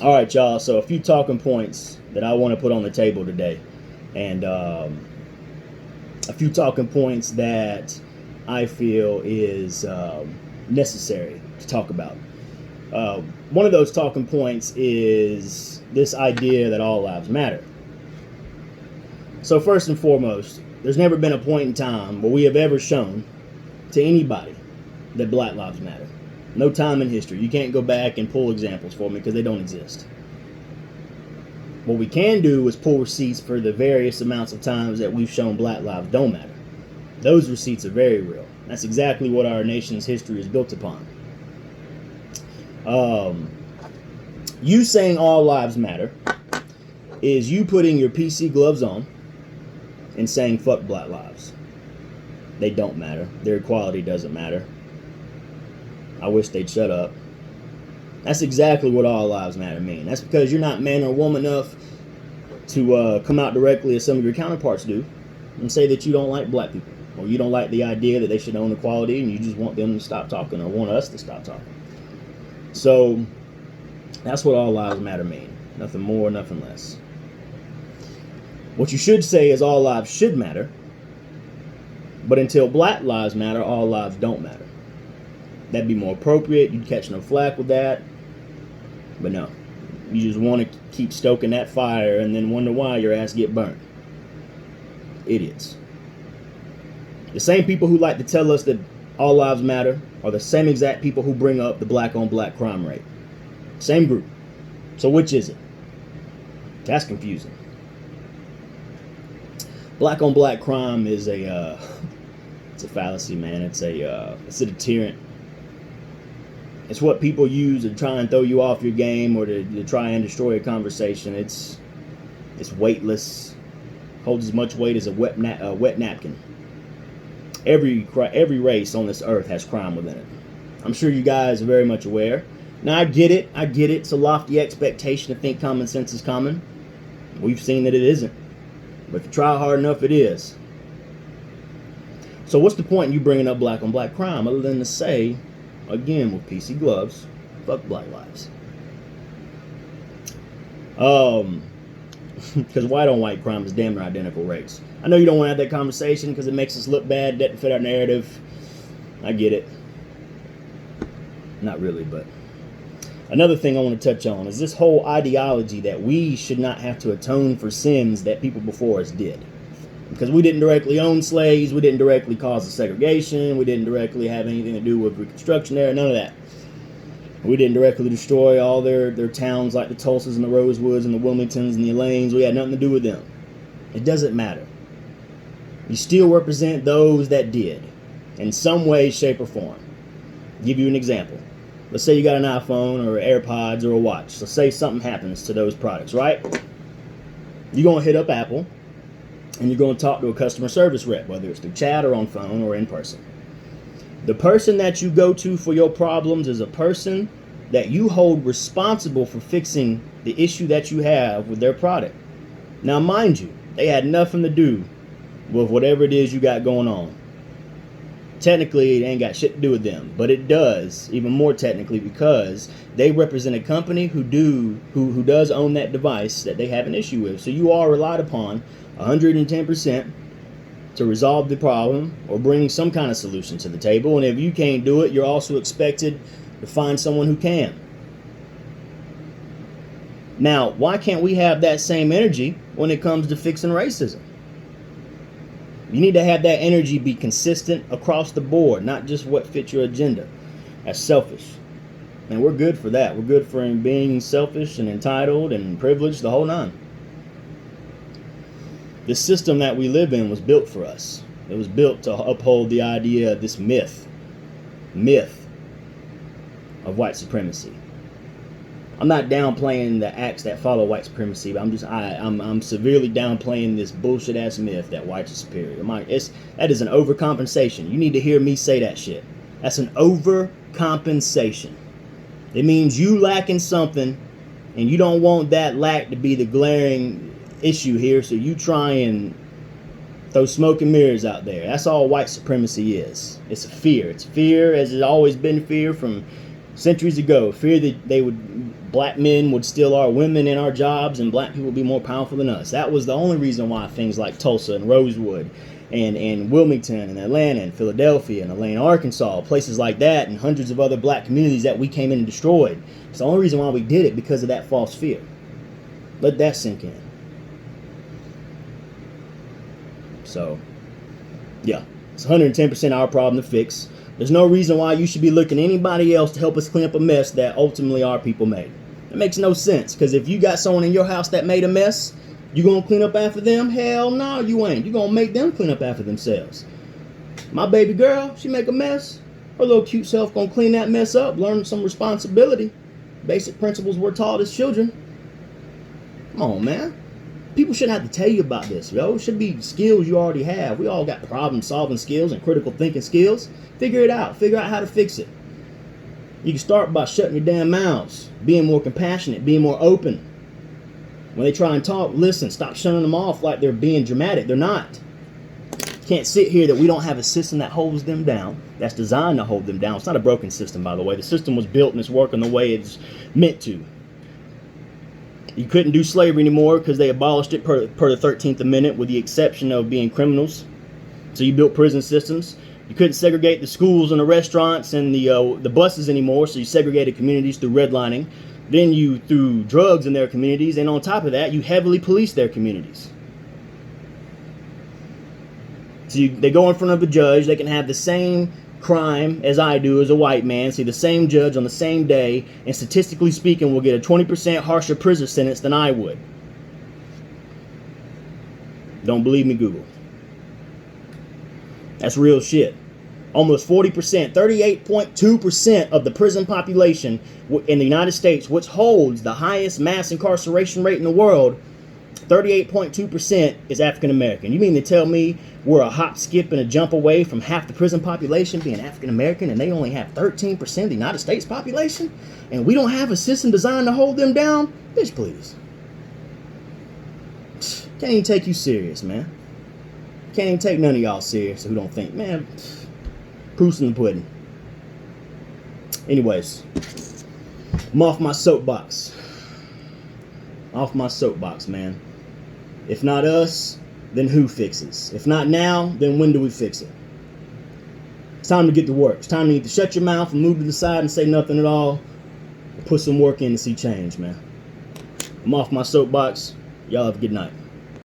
All right, y'all. So a few talking points that I want to put on the table today, and a few talking points that I feel is necessary to talk about. One of those talking points is this idea that all lives matter. So first and foremost, there's never been a point in time where we have ever shown to anybody that Black lives matter. No time in history. You can't go back and pull examples for me because they don't exist. What we can do is pull receipts for the various amounts of times that we've shown Black lives don't matter. Those receipts are very real. That's exactly what our nation's history is built upon. You saying all lives matter is you putting your PC gloves on and saying fuck Black lives. They don't matter. Their equality doesn't matter. I wish they'd shut up. That's exactly what all lives matter mean. That's because you're not man or woman enough to come out directly as some of your counterparts do and say that you don't like black people, or you don't like the idea that they should own equality, and you just want them to stop talking or want us to stop talking. So that's what all lives matter mean. Nothing more, nothing less. What you should say is all lives should matter, but until Black lives matter, all lives don't matter. That'd be more appropriate. You'd catch no flack with that. But no. You just want to keep stoking that fire and then wonder why your ass get burnt. Idiots. The same people who like to tell us that all lives matter are the same exact people who bring up the black on black crime rate. Same group. So which is it? That's confusing. Black on black crime is it's a fallacy, man. It's a deterrent. It's what people use to try and throw you off your game or to try and destroy a conversation. It's weightless. Holds as much weight as a wet napkin. Every race on this earth has crime within it. I'm sure you guys are very much aware. Now I get it. It's a lofty expectation to think common sense is common. We've seen that it isn't. But if you try hard enough, it is. So what's the point in you bringing up black on black crime other than to say, again, with PC gloves, fuck Black lives? Because white on white crime is damn near identical rates. I know you don't want to have that conversation because it makes us look bad, doesn't fit our narrative. I get it. Not really, but another thing I want to touch on is this whole ideology that we should not have to atone for sins that people before us did. Because we didn't directly own slaves, we didn't directly cause the segregation, we didn't directly have anything to do with Reconstruction era, none of that. We didn't directly destroy all their towns like the Tulsas and the Rosewoods and the Wilmingtons and the Elaines. We had nothing to do with them. It doesn't matter. You still represent those that did, in some way, shape, or form. I'll give you an example. Let's say you got an iPhone or AirPods or a watch. Let's say something happens to those products, right? You're going to hit up Apple, and you're going to talk to a customer service rep, whether it's through chat or on phone or in person. The person that you go to for your problems is a person that you hold responsible for fixing the issue that you have with their product. Now, mind you, they had nothing to do with whatever it is you got going on. Technically, it ain't got shit to do with them, but it does, even more technically, because they represent a company who does own that device that they have an issue with. So you are relied upon 110% to resolve the problem or bring some kind of solution to the table. And if you can't do it, you're also expected to find someone who can. Now, why can't we have that same energy when it comes to fixing racism? You need to have that energy be consistent across the board, not just what fits your agenda. That's selfish. And we're good for that. We're good for being selfish and entitled and privileged, the whole nine. The system that we live in was built for us. It was built to uphold the idea of this myth of white supremacy. I'm not downplaying the acts that follow white supremacy, but I'm severely downplaying this bullshit ass myth that whites are superior. That is an overcompensation. You need to hear me say that shit. That's an overcompensation. It means you lacking something, and you don't want that lack to be the glaring issue here, so you try and throw smoke and mirrors out there. That's all white supremacy is. It's a fear. It's fear, as it's always been fear from centuries ago. Fear that they would black men would steal our women and our jobs, and black people would be more powerful than us. That was the only reason why things like Tulsa and Rosewood and Wilmington and Atlanta and Philadelphia and Atlanta, Arkansas, places like that, and hundreds of other black communities that we came in and destroyed. It's the only reason why we did it, because of that false fear. Let that sink in. So, yeah, it's 110% our problem to fix. There's no reason why you should be looking at anybody else to help us clean up a mess that ultimately our people made. It makes no sense, because if you got someone in your house that made a mess, you gonna clean up after them? Hell no, you ain't. You gonna make them clean up after themselves. My baby girl, she make a mess. Her little cute self gonna clean that mess up, learn some responsibility. Basic principles we're taught as children. Come on, man. People shouldn't have to tell you about this, yo. It should be skills you already have. We all got problem-solving skills and critical thinking skills. Figure it out. Figure out how to fix it. You can start by shutting your damn mouths, being more compassionate, being more open. When they try and talk, listen. Stop shutting them off like they're being dramatic. They're not. You can't sit here that we don't have a system that holds them down, that's designed to hold them down. It's not a broken system, by the way. The system was built and it's working the way it's meant to. You couldn't do slavery anymore because they abolished it per the 13th Amendment, with the exception of being criminals. So you built prison systems. You couldn't segregate the schools and the restaurants and the buses anymore, so you segregated communities through redlining. Then you threw drugs in their communities, and on top of that, you heavily policed their communities. So they go in front of a judge. They can have the same crime as I do as a white man, see the same judge on the same day, and statistically speaking will get a 20% harsher prison sentence than I would. Don't believe me, Google. That's real shit. Almost 40%, 38.2% of the prison population in the United States, which holds the highest mass incarceration rate in the world, 38.2% is African American. You mean to tell me we're a hop, skip, and a jump away from half the prison population being African American, and they only have 13% of the United States population, and we don't have a system designed to hold them down? Bitch, please. Can't even take you serious, man. Can't even take none of y'all serious who don't think, man, proof's in the pudding. Anyways, I'm off my soapbox. Off my soapbox, man. If not us, then who fixes? If not now, then when do we fix it? It's time to get to work. It's time to either shut your mouth and move to the side and say nothing at all, or put some work in to see change, man. I'm off my soapbox. Y'all have a good night.